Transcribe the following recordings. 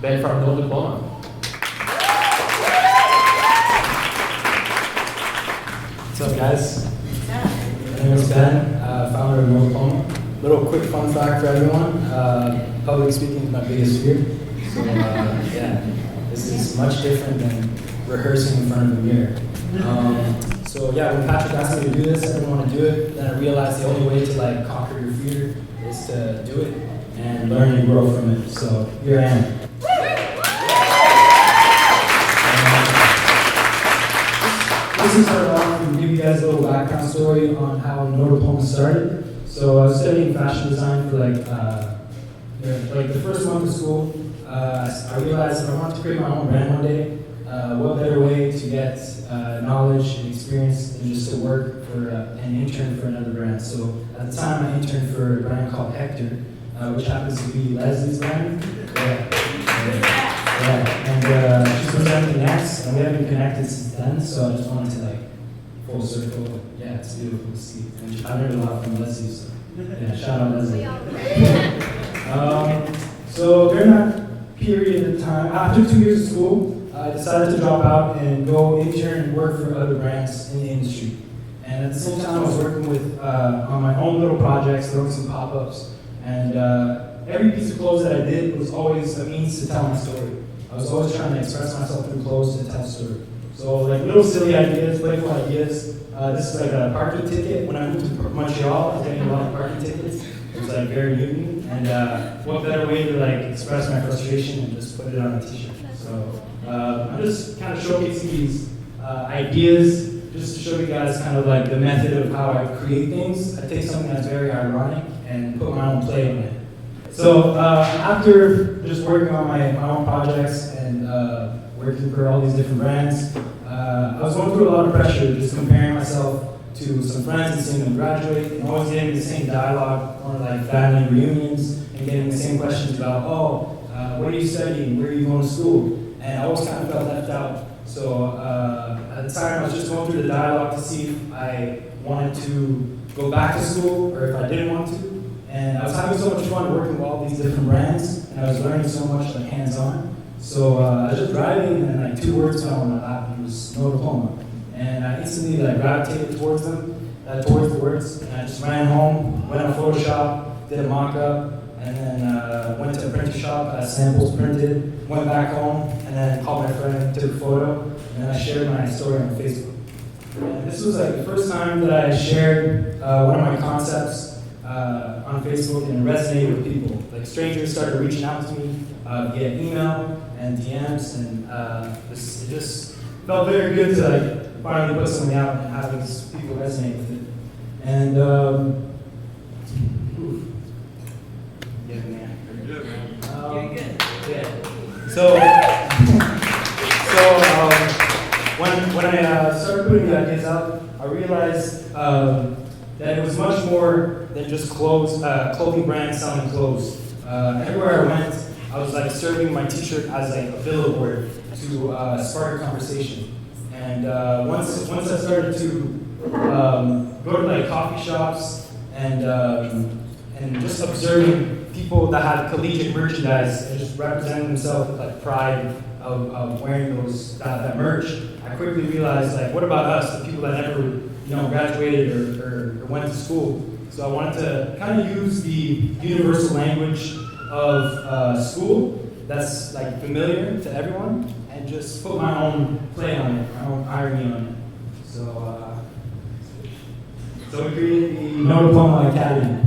Ben from Diploma. What's up, guys? My name is Ben, founder of Diploma. Little quick fun fact for everyone. Public speaking is my biggest fear. So yeah, this is much different than rehearsing in front of a mirror. So yeah, when Patrick asked me to do this, I didn't want to do it. Then I realized the only way to like conquer your fear is to do it and learn and grow from it. So here I am. This is start off and give you guys a little background story on how Diploma started. So I was studying fashion design for like the first month of school. I realized if I wanted to create my own brand one day, what better way to get knowledge and experience than just to work for an intern for another brand. So at the time I interned for a brand called Hector, which happens to be Leslie's brand. And she's presenting next, and we haven't been connected since then, so I just wanted to like full circle. Yeah, it's beautiful to see. And I learned a lot from Leslie, so yeah, shout out Leslie. So during that period of time, after 2 years of school, I decided to drop out and go intern and work for other brands in the industry. And at the same time, I was working with on my own little projects, throwing some pop-ups, and every piece of clothes that I did was always a means to tell my story. I was always trying to express myself through clothes to tell a story. So like little silly ideas, playful ideas. This is like a parking ticket. When I moved to Montreal, I was getting a lot of parking tickets. It was like very new to me. And what better way to like express my frustration and just put it on a t-shirt. So I'm just kind of showcasing these ideas just to show you guys kind of like the method of how I create things. I take something that's very ironic and put my own play on it. So after just working on my own projects and working for all these different brands, I was going through a lot of pressure, just comparing myself to some friends and seeing them graduate, and always getting the same dialogue on like family reunions, and getting the same questions about, what are you studying, where are you going to school? And I always kind of felt left out. So at the time, I was just going through the dialogue to see if I wanted to go back to school or if I didn't want to. And I was having so much fun working with all these different brands, and I was learning so much like hands-on. So I was just driving, and like 2 words fell on my lap, and it was no diploma. And I instantly like gravitated towards them, towards the words, and I just ran home, went on Photoshop, did a mock-up, and then went to a printer shop, got samples printed, went back home, and then called my friend, took a photo, and then I shared my story on Facebook. And this was like the first time that I shared one of my concepts on Facebook and resonated with people. Like strangers started reaching out to me via email and DMs, and it just felt very good to like finally put something out and have these people resonate with it. And yeah, man. You're good, man. You're good. Yeah. So when I started putting the ideas out, I realized that it was much more than just clothing brands selling clothes. Everywhere I went, I was like serving my t-shirt as like a billboard to spark a conversation. And once I started to go to like coffee shops and just observing people that had collegiate merchandise and just representing themselves with like pride of wearing that merch, I quickly realized like, what about us, the people that never graduated or went to school? So I wanted to kind of use the universal language of school that's like familiar to everyone, and just put my own play on it, my own irony on it. So we created the Diploma Academy.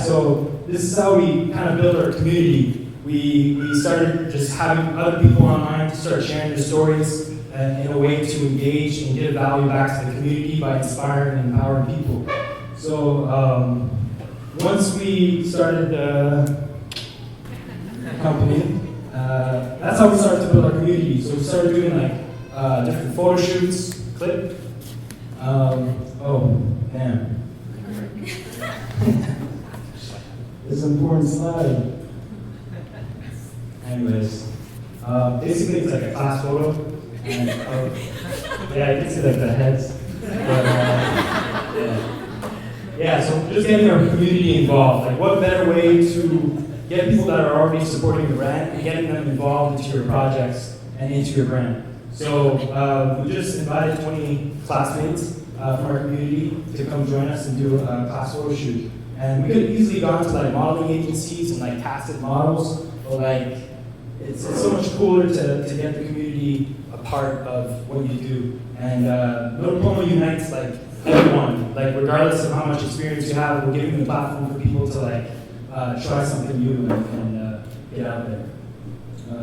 So this is how we kind of build our community. We started just having other people online to start sharing their stories in a way to engage and give value back to the community by inspiring and empowering people. So once we started the company, that's how we started to build our community. So we started doing like different photo shoots, clip. Oh, damn. This is an important slide. Anyways, basically it's like a class photo. And, yeah, you can see like the heads. But, yeah, so just getting our community involved. Like what better way to get people that are already supporting your brand and getting them involved into your projects and into your brand. So we just invited 20 classmates from our community to come join us and do a class photo shoot. And we could have easily gone to like modeling agencies and like casted models, but like it's so much cooler to get the community a part of what you do. And No Diploma unites like everyone, like regardless of how much experience you have, we're giving the platform for people to like try something new and get out there.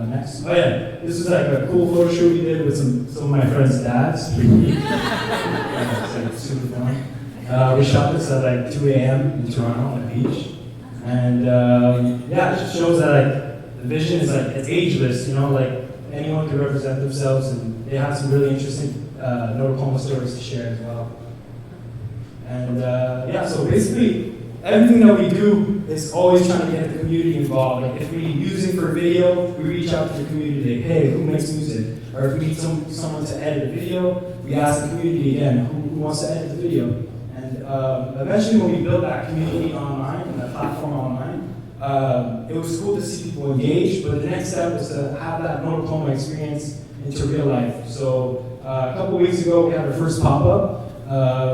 Next. Oh yeah, this is like a cool photo shoot we did with some of my friends' dads. Pretty neat. It's like super fun. We shot this at like 2 a.m. in Toronto on the beach. And yeah, it just shows that like the vision is like, it's ageless, you know, like anyone can represent themselves, and they have some really interesting No Diploma stories to share as well. And yeah, so basically, everything that we do is always trying to get the community involved. Like if we use it for video, we reach out to the community, hey, who makes music? Or if we need someone to edit a video, we ask the community again, who wants to edit the video? And eventually when we built that community online, and that platform online, it was cool to see people engage, but the next step was to have that No Diploma experience into real life. So a couple weeks ago, we had our first pop-up,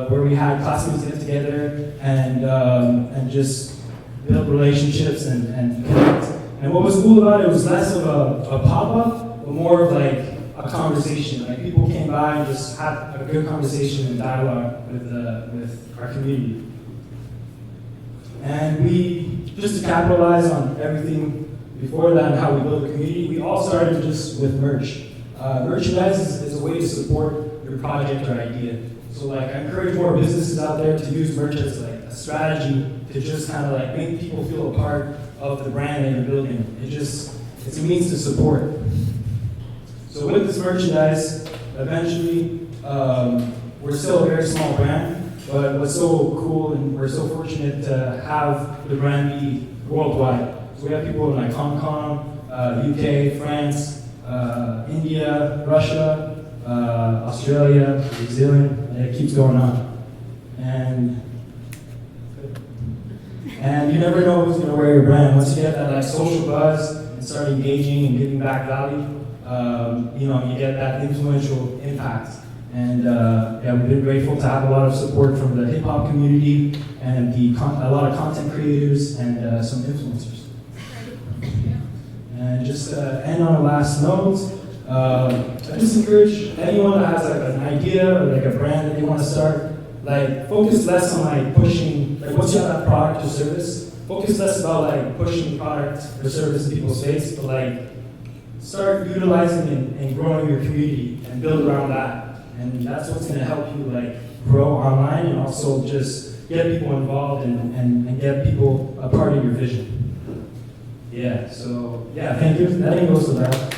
where we had classmates get together and just build relationships and connect. And what was cool about it was less of a pop-up, but more of like a conversation. Like people came by and just had a good conversation and dialogue with our community. And we, just to capitalize on everything before that and how we build a community, we all started just with merch. Merchandise is a way to support your project or idea. So like I encourage more businesses out there to use merch as like a strategy to just kind of like make people feel a part of the brand that you're building. It's a means to support. So with this merchandise, eventually, we're still a very small brand, but what's so cool and we're so fortunate to have the brand be worldwide. So we have people in like Hong Kong, UK, France, India, Russia, Australia, New Zealand, and it keeps going on. And you never know who's gonna wear your brand. Once you get that like social buzz and start engaging and giving back value, you know, you get that influential impact. And yeah, we've been grateful to have a lot of support from the hip hop community and a lot of content creators and some influencers. And just to end on a last note, I just encourage anyone that has like an idea or like a brand that they want to start, like focus less on like pushing, like once you have that product or service, focus less about like pushing product or service in people's face, but like start utilizing and growing your community and build around that. And that's what's going to help you like grow online and also just get people involved and get people a part of your vision. Yeah, so yeah, thank you. That goes to that.